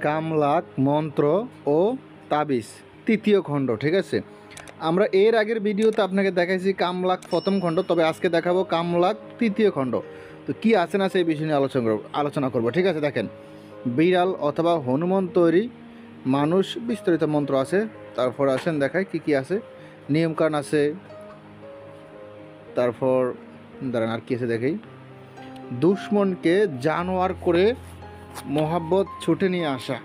কামলাক মন্ত্র ও তাবিজ তৃতীয় খণ্ড। ঠিক আছে, আমরা এর আগের ভিডিওতে আপনাকে দেখাইছি কামলাক প্রথম খণ্ড, তবে আজকে দেখাবো কামলাক তৃতীয় খণ্ড। তো কী আছে না সেই বিষয় নিয়ে আলোচনা করব। ঠিক আছে, দেখেন, বিড়াল অথবা হনুমান তৈরি মানুষ বিস্তারিত মন্ত্র আছে। তারপর আসেন দেখায় কি কি আছে, নিয়মকানুন আছে। তারপর দাঁড়ান আর কি আছে দেখেই, দুশ্মনকে জানোয়ার করে মোহাব্বত ছুটে নিয়ে আসা,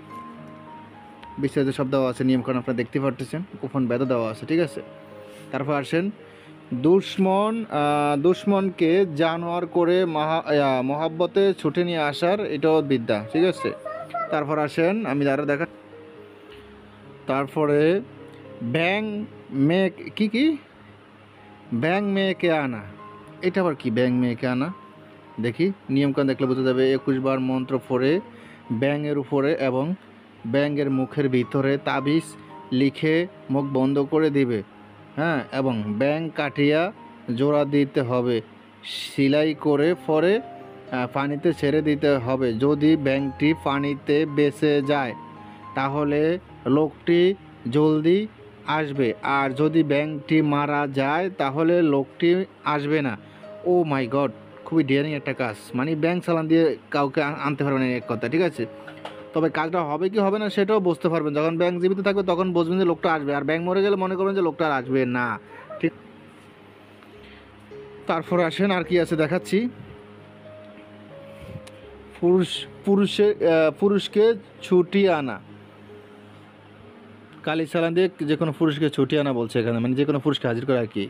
বিস্তারিত সব দেওয়া আছে। নিয়মকানুন আপনারা দেখতে পারতেছেন, কুফন বেদ দেওয়া আছে। ঠিক আছে, তারপর আসেন দুশ্মনকে জানোয়ার করে মহাব্বতে ছুটে নিয়ে আসার, এটাও বিদ্যা। ঠিক আছে, তারপর আসেন আমি আরও দেখা, তারপরে ব্যাং মেয়ে কি ব্যাং মেয়েকে আনা, এটা আবার কি ব্যাং মেয়েকে আনা দেখি। নিয়মকানুন দেখলে বোঝা যাবে। 21 বার মন্ত্র পড়ে ব্যাঙের উপরে এবং ব্যাঙের মুখের ভিতরে তাবিজ লিখে মুখ বন্ধ করে দিবে। হ্যাঁ, এবং ব্যাঙ কাটিয়া জোড়া দিতে হবে, সেলাই করে পরে পানিতে ছেড়ে দিতে হবে। যদি ব্যাঙটি পানিতে বেঁচে যায় তাহলে লোকটি জলদি আসবে, আর যদি ব্যাঙটি মারা যায় তাহলে লোকটি আসবে না। ও মাই গড, খুবই ডিয়ারিং একটা কাজ, মানে ব্যাংক চালান দিয়ে কাউকে আনতে পারবেন না, এক কথা। ঠিক আছে, তবে কাজটা হবে কি হবে না সেটাও বুঝতে পারবেন যখন ব্যাংক জীবিত থাকবে, তখন বুঝবেন যে লোকটা আসবে, আর ব্যাংক মরে গেলে মনে করবেন যে লোকটা আর আসবে না। ঠিক, তারপর আসেন আর কি আছে দেখাচ্ছি। পুরুষকে ছুটিয়ে আনা, কালি চালান দিয়ে যে কোনো পুরুষকে ছুটিয়ে আনা বলছে এখানে, মানে যে কোনো পুরুষকে হাজির করা আর কি।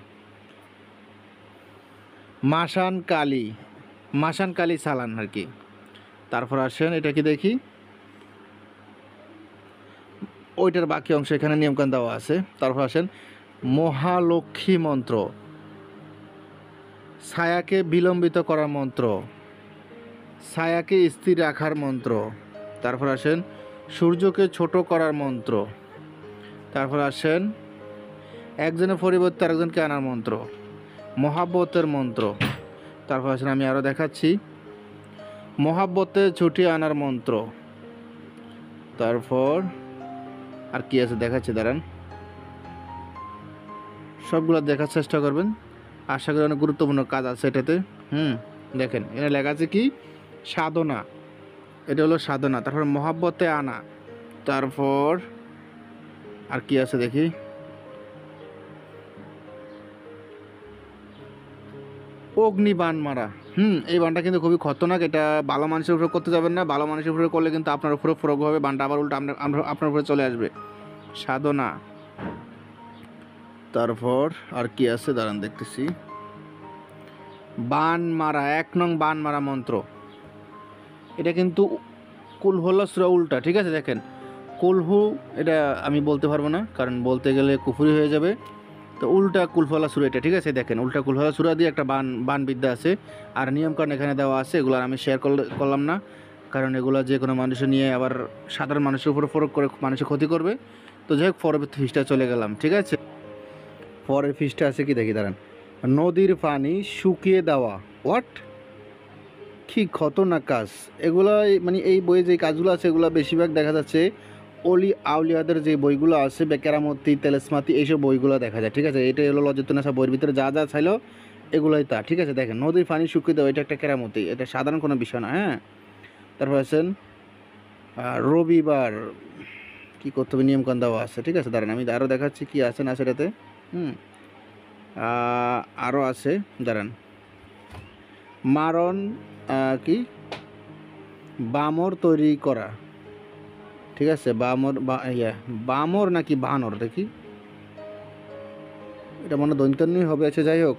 মাসান কালি চালান আর কি। তারপর আসেন এটা কি দেখি, ওইটার বাকি অংশ এখানে নিয়মকানুন দেওয়া আছে। তারপর আসেন মহালক্ষ্মী মন্ত্র, ছায়াকে বিলম্বিত করার মন্ত্র, ছায়াকে স্থির রাখার মন্ত্র। তারপর আসেন সূর্যকে ছোট করার মন্ত্র। তারপর আসেন একজনের পরিবর্তে আরেকজনকে আনার মন্ত্র, মহাব্বতের মন্ত্র। তারপর আসেন আমি আরও দেখাচ্ছি, মহাব্বতে ছুটিয়ে আনার মন্ত্র। তারপর আর কি আছে দেখাচ্ছি, দাঁড়ান, সবগুলো দেখার চেষ্টা করবেন, আশা করি অনেক গুরুত্বপূর্ণ কাজ আছে এটাতে। দেখেন এখানে লেখা আছে কি, সাধনা, এটা হলো সাধনা। তারপর মহাব্বতে আনা, তারপর আর কি আছে দেখি, অগ্নিবাণ মারা। এই বানটা কিন্তু খুবই খতরনাক, এটা ভালো মানুষের উপরে করতে যাবেন না, ভালো মানুষের উপরে করলে কিন্তু আপনার উপরে প্রয়োগ হবে, বানটা আবার উল্টা আপনার উপরে চলে আসবে। সাধনা, তারপর আর কি আছে দাঁড়ান দেখতেছি, বান মারা, 1 নং বান মারা মন্ত্র। এটা কিন্তু কুলহল্লা সূরা উল্টা। ঠিক আছে, দেখেন কুলহু, এটা আমি বলতে পারবো না কারণ বলতে গেলে কুফরি হয়ে যাবে, তো উল্টা কুলহল্লা সূরা এটা। ঠিক আছে, দেখেন উল্টা কুলহল্লা সূরা দিয়ে একটা বান বিদ্যা আছে, আর নিয়মকানুন এখানে দেওয়া আছে। এগুলো আমি শেয়ার করলাম না, কারণ এগুলো যে কোনো মানুষের নিয়ে আবার সাধারণ মানুষের উপরে প্রয়োগ করে মানুষের ক্ষতি করবে। তো যাই হোক, পরবর্তী পৃষ্ঠা চলে গেলাম। ঠিক আছে, পরের পৃষ্ঠা আছে কি দেখি, দাঁড়ান, নদীর পানি শুকিয়ে দেওয়া। হোয়াট, কি খতরনাক কাজ এগুলো। মানে এই বইয়ে যে কাজগুলো আছে এগুলো বেশিরভাগ দেখা যাচ্ছে অলি আউলিয়াদের যে বইগুলো আছে, কেরামতি, তেলেসমাতি, এইসব বইগুলো দেখা যায়। ঠিক আছে, এটাই হলো লজ্জাতুন্নেসা বইয়ের ভিতরে যা যা চাইলো এগুলোই তা। ঠিক আছে, দেখেন নদীর পানি শুকিয়ে দেওয়া, এটা একটা কেরামতি, এটা সাধারণ কোনো বিষয় না। হ্যাঁ, তারপর আছেন রবিবার কী করতে হবে, নিয়মকানুন দেওয়া আছে। ঠিক আছে, দাঁড়ান আমি আরও দেখাচ্ছি কি আছে না সেটাতে। আরও আছে, দাঁড়ান, মারণ কি বামর তৈরি করা। ঠিক আছে, বামর নাকি বানর দেখি, এটা মনে দৈন্তন্যই হবে। আচ্ছা যাই হোক,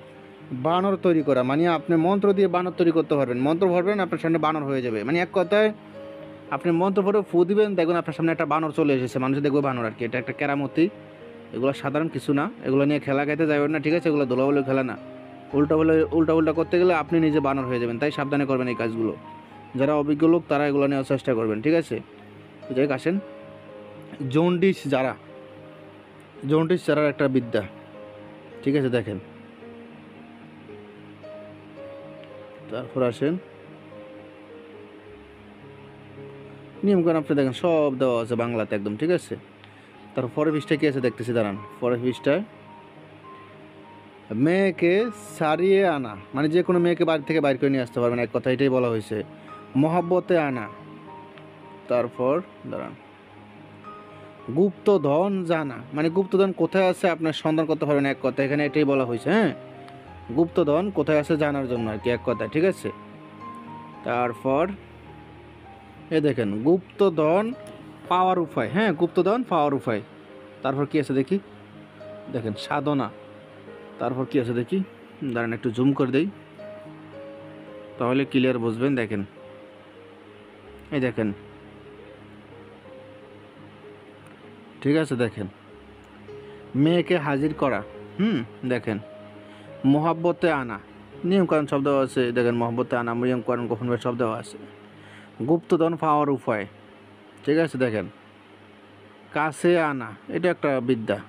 বানর তৈরি করা মানে আপনি মন্ত্র দিয়ে বানর তৈরি করতে পারবেন। মন্ত্র ভরবেন, আপনার সামনে বানর হয়ে যাবে। মানে এক কথায় আপনি মন্ত্র ভরে ফু দিবেন, দেখবেন আপনার সামনে একটা বানর চলে এসেছে, মানুষ দেখবে বানর আর কি। এটা একটা কেরামতি, এগুলো সাধারণ কিছু না, এগুলো নিয়ে খেলা খাইতে যাবেন না। ঠিক আছে, এগুলো দোলাবলি খেলা না, উল্টা করতে গেলে আপনি নিজে বানর হয়ে যাবেন, তাই সাবধানে করবেন এই কাজগুলো। যারা অভিজ্ঞ লোক তারা এগুলো নেওয়ার চেষ্টা করবেন। ঠিক আছে, যাই হোক, আসেন জন্ডিস যারার একটা বিদ্যা। ঠিক আছে, দেখেন, তারপর আসেন নিয়মকানুন আপনি দেখেন সব দেওয়া আছে বাংলাতে একদম, ঠিক আছে। তারপর পরের পৃষ্ঠায় কী আছে দেখতেছি, দাঁড়ান। পরের পৃষ্ঠায় মেয়েকে সারিয়ে আনা, মানে যে কোনো মেয়েকে বাড়ি থেকে বাইর করে নিয়ে আসতে পারবেন, এক কথা এটাই বলা হয়েছে। মহাব্বতে আনা, তারপর দাঁড়ান, গুপ্তধন জানা, মানে গুপ্তধন কোথায় আছে আপনার সন্ধান করতে পারবেন, এক কথা এখানে এটাই বলা হয়েছে। হ্যাঁ, গুপ্তধন কোথায় আছে জানার জন্য আর কি, এক কথা, ঠিক আছে। তারপর এ দেখেন গুপ্তধন পাওয়ার উপায়, হ্যাঁ গুপ্তধন পাওয়ার উপায়। তারপর কি আছে দেখি, দেখেন সাধনা। তারপর কি আছে দেখি, দাঁড়ান একটু জুম করে দেই তাহলে ক্লিয়ার বুঝবেন। দেখেন এই দেখেন, ঠিক আছে, দেখেন মেয়েকে হাজির করা, দেখেন মহাব্বতে আনা, নিয়মকানুন সব দেওয়া আছে। দেখেন মহাব্বতে আনা, নিয়মকানুন গোপন সব দেওয়া আছে। গুপ্তধন পাওয়ার উপায়, ঠিক আছে। দেখেন কাছে আনা, এটা একটা বিদ্যা।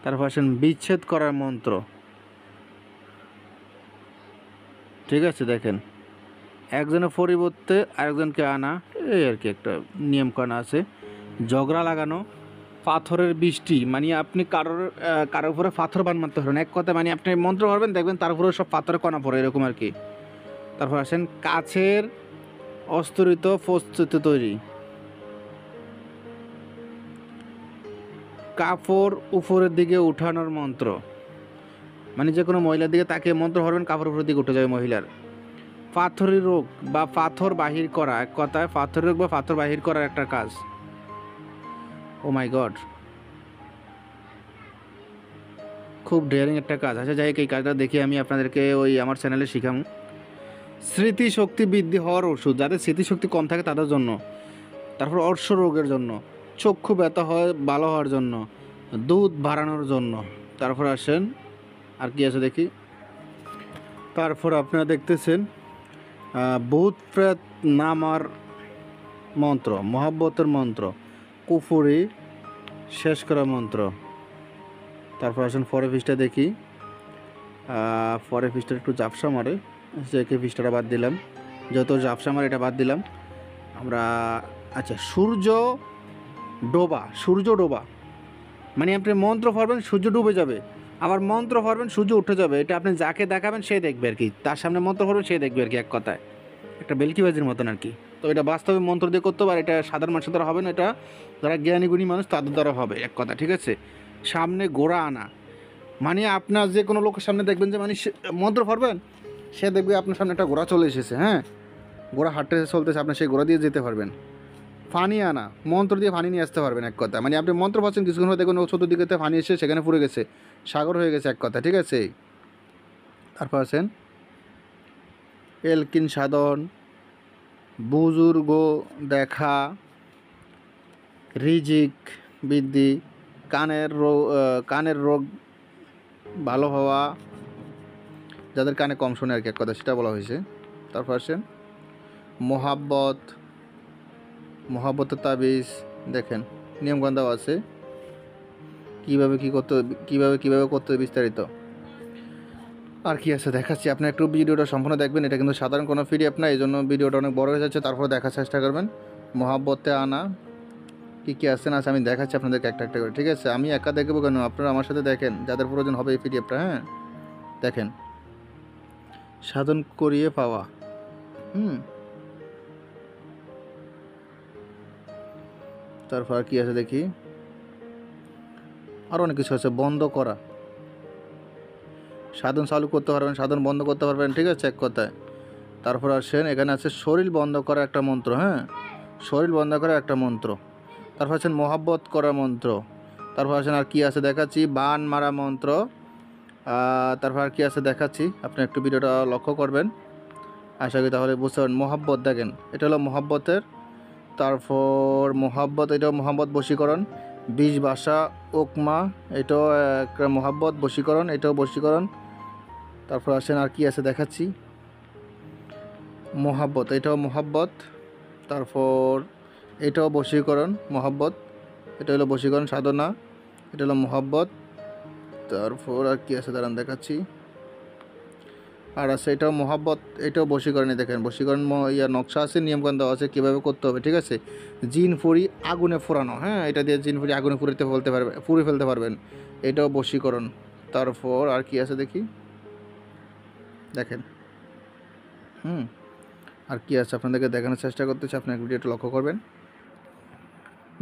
তারপর আসেন বিচ্ছেদ করার মন্ত্র, ঠিক আছে। দেখেন একজনের পরিবর্তে আরেকজনকে আনা, এই আর কি একটা নিয়মকানুন আছে। ঝগড়া লাগানো, পাথরের বৃষ্টি, মানে আপনি কারোর উপরে পাথর বান মারতে পারবেন, এক কথা মানে আপনি মন্ত্র করবেন দেখবেন তার উপরে সব পাথরের কণা পড়ে, এরকম আর কি। তারপর আসেন কাছের অস্তরিত প্রস্তুতি তৈরি, কাপড় উপরের দিকে উঠানোর মন্ত্র, মানে যে কোনো মহিলার দিকে তাকে মন্ত্র করবেন, কাপড় উপরের দিকে উঠে যাবে মহিলার। পাথরের রোগ বা পাথর বাহির করা, এক কথায় পাথরের রোগ বা পাথর বাহির করার একটা কাজ। ও মাই গড, খুব ডেয়ারিং একটা কাজ। আচ্ছা যাই হোক, এই কাজটা দেখে আমি আপনাদেরকে ওই আমার চ্যানেলে শিখাম। স্মৃতিশক্তি বৃদ্ধি হওয়ার ওষুধ, যাদের স্মৃতিশক্তি কম থাকে তাদের জন্য। তারপর অর্শ রোগের জন্য, চক্ষু ব্যথা হয় ভালো হওয়ার জন্য, দুধ বাড়ানোর জন্য। তারপর আসেন আর কি আছে দেখি। তারপর আপনারা দেখতেছেন ভূত প্রেত নামার মন্ত্র, মহাব্বতের মন্ত্র, কুফুরি শেষ করা মন্ত্র। তারপর আসেন পরের পৃষ্ঠা দেখি। পরের পৃষ্ঠাটা একটু জাপসা মারে, যে পৃষ্ঠাটা বাদ দিলাম, যত জাপসা মারে এটা বাদ দিলাম আমরা। আচ্ছা, সূর্য ডোবা, সূর্য ডোবা, মানে আপনি মন্ত্র পড়বেন সূর্য ডুবে যাবে, আবার মন্ত্র পড়বেন সূর্য উঠে যাবে। এটা আপনি যাকে দেখাবেন সে দেখবে আর কি, তার সামনে মন্ত্র পড়বেন সে দেখবে আর কি, এক কথায় একটা বেলকিবাজির মতন আর কি। তো এটা বাস্তবে মন্ত্র দিয়ে করতে পারে, এটা সাধারণ মানুষের দ্বারা হবে না, এটা যারা জ্ঞানী গুণী মানুষ তাদের দ্বারা হবে, এক কথা, ঠিক আছে। সামনে গোড়া আনা, মানে আপনার যে কোনো লোকের সামনে দেখবেন যে মানে মন্ত্র পড়বেন সে দেখবে আপনার সামনে একটা ঘোড়া চলে এসেছে, হ্যাঁ ঘোড়া হাঁটতে চলতেছে, আপনি সেই ঘোড়া দিয়ে যেতে পারবেন। ফানি আনা, মন্ত্র দিয়ে ফানি নিয়ে আসতে পারবেন, এক কথা মানে আপনি মন্ত্র পাচ্ছেন কিছুক্ষণ হয়ে দেখুন ও চতুর্দিকে ফানি এসে সেখানে পুড়ে গেছে, সাগর হয়ে গেছে, এক কথা, ঠিক আছে। তারপর আছেন এলকিন সাধন, বুজুর্গ দেখা, রিজিক বৃদ্ধি, কানের রোগ ভালো হওয়া, যাদের কানে কম শোনে আর কি, এক কথা সেটা বলা হয়েছে। তারপর আসেন মহাব্বতের তাবিজ, দেখেন নিয়মকানুন দেওয়া আছে কীভাবে করতে বিস্তারিত। আর কি আছে দেখাচ্ছি, আপনি একটু ভিডিওটা সম্পূর্ণ দেখবেন, এটা কিন্তু সাধারণ কোনো পিডিএফ না, এই জন্য ভিডিওটা অনেক বড় হয়ে যাচ্ছে, তারপর দেখার চেষ্টা করবেন। মহাব্বতে আনা কী আছে না আছে আমি দেখাচ্ছি আপনাদেরকে একটা একটা করে, ঠিক আছে। আমি একা দেখবো কেন, আপনারা আমার সাথে দেখেন, যাদের প্রয়োজন হবে এই পিডিএফটা। হ্যাঁ দেখেন, সাধন করিয়ে পাওয়া, তারপর আর কি আছে দেখি, আরও অনেক কিছু আছে। বন্ধ করা, সাধন চালু করতে পারবেন, সাধন বন্ধ করতে পারবেন, ঠিক আছে, এক কথায়। তারপর আসেন এখানে আছে শরীর বন্ধ করা একটা মন্ত্র, হ্যাঁ শরীর বন্ধ করা একটা মন্ত্র। তারপর আছেন মহাব্বত করা মন্ত্র। তারপর আসেন আর কি আছে দেখাচ্ছি, বান মারা মন্ত্র। তারপর আর কি আছে দেখাচ্ছি, আপনি একটু ভিডিওটা লক্ষ্য করবেন, আশা করি তাহলে বুঝতে পারেন। মহাব্বত দেখেন, এটা হলো মহাব্বতের। তারপর মহাব্বত, এটাও মহাব্বত বশীকরণ। বিষ বাসা ওকমা, এটাও একটা মহাব্বত বশীকরণ, এটাও বশীকরণ। তারপর আসেন আর কি আছে দেখাচ্ছি, মহাব্বত, এটাও মহাব্বত। তারপর এটাও বশীকরণ মহাব্বত, এটা হলো বশীকরণ সাধনা, এটা হলো মহাব্বত। তারপর আর কি আছে দাঁড়ান দেখাচ্ছি, আর আছে এটাও মহাব্বত, এটাও বশীকরণে দেখেন বশীকরণ নকশা আছে, নিয়মকানুন দেওয়া আছে কীভাবে করতে হবে, ঠিক আছে। জিন ফুরি আগুনে ফোড়ানো, হ্যাঁ এটা দিয়ে জিন ফুরি আগুনে পুড়ে ফেলতে পারবেন, এটাও বশীকরণ। তারপর আর কি আছে দেখি, দেখেন আর কি আছে আপনাদেরকে দেখানোর চেষ্টা করতেছি, আপনার ভিডিওটা লক্ষ্য করবেন।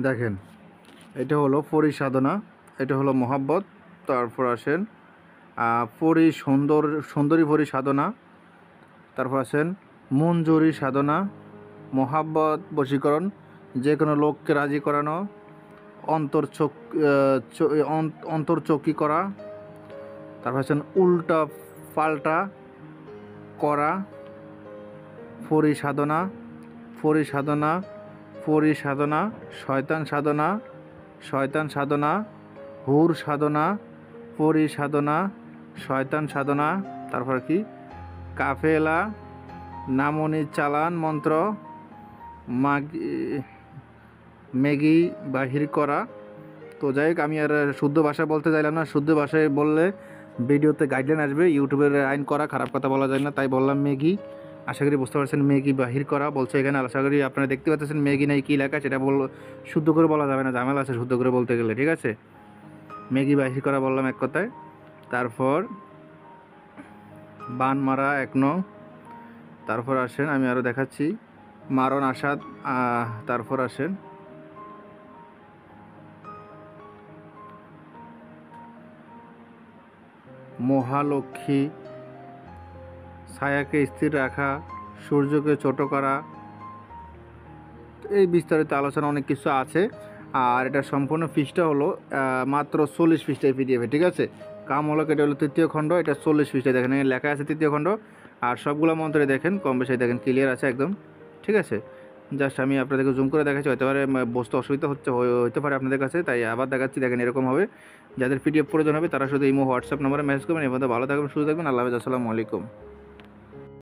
দেখেন এটা হলো পরি সাধনা, এটা হলো মহাব্বত। তারপর আসেন সুন্দরী পরি সাধনা। তারপর আসেন মঞ্জুরি সাধনা, মহাব্বত বশীকরণ, যে কোনো লোককে রাজি করানো, অন্তর্চকি করা। তারপর আসেন উল্টা পাল্টা করা, পরি সাধনা, শয়তান সাধনা, হুর সাধনা, পরি সাধনা, শয়তান সাধনা। তারপর কি কাফেলা, নামনি চালান মন্ত্র, ম্যাগি বাহির করা। তো যাই হোক, আমি আর শুদ্ধ ভাষা বলতে চাইলাম না, শুদ্ধ ভাষায় বললে ভিডিওতে গাইডলাইন আসবে, ইউটিউবের আইন করা, খারাপ কথা বলা যায় না, তাই বললাম ম্যাগি। আশা করি বুঝতে পারছেন, ম্যাগি বাহির করা বলছে এখানে। আশা করি আপনারা দেখতে পাচ্ছেন ম্যাগি নাই কী লেখা, সেটা শুদ্ধ করে বলা যাবে না, ঝামেলা আছে শুদ্ধ করে বলতে গেলে, ঠিক আছে। ম্যাগি বাহির করা বললাম এক কথায়। তারপর বান মারা 1 নং। তারপর আসেন আমি আরও দেখাচ্ছি, মারণ আসাদ। তারপর আসেন মহালক্ষ্মী, ছায়াকে স্থির রাখা, সূর্যকে ছোট করা। এই বিস্তারিত আলোচনা অনেক কিছু আছে। আর এটা সম্পূর্ণ ফিসটা হলো মাত্র 40 পৃষ্ঠায় পিডিএফ, ঠিক আছে। কাম হলো এটা হলো 3য় খণ্ড, এটা 40 পৃষ্ঠায় দেখেন লেখা আছে 3য় খণ্ড। আর সবগুলো মন্ত্রে দেখেন কম বেশি দেখেন ক্লিয়ার আছে একদম, ঠিক আছে। জাস্ট আমি আপনাদেরকে জুম করে দেখাচ্ছি, হতে পারে বুঝতে অসুবিধা হতে পারে আপনাদের কাছে, তাই আবার দেখাচ্ছি। দেখেন এরকম হবে, যাদের পিডিএফ প্রয়োজন হবে তারা শুধু ইমো হোয়াটসঅ্যাপ নম্বরে মেসেজ করবেন। এর মধ্যে ভালো থাকবেন, সুস্থ থাকবেন। আল্লাহ হাফেজ, আসসালামু আলাইকুম।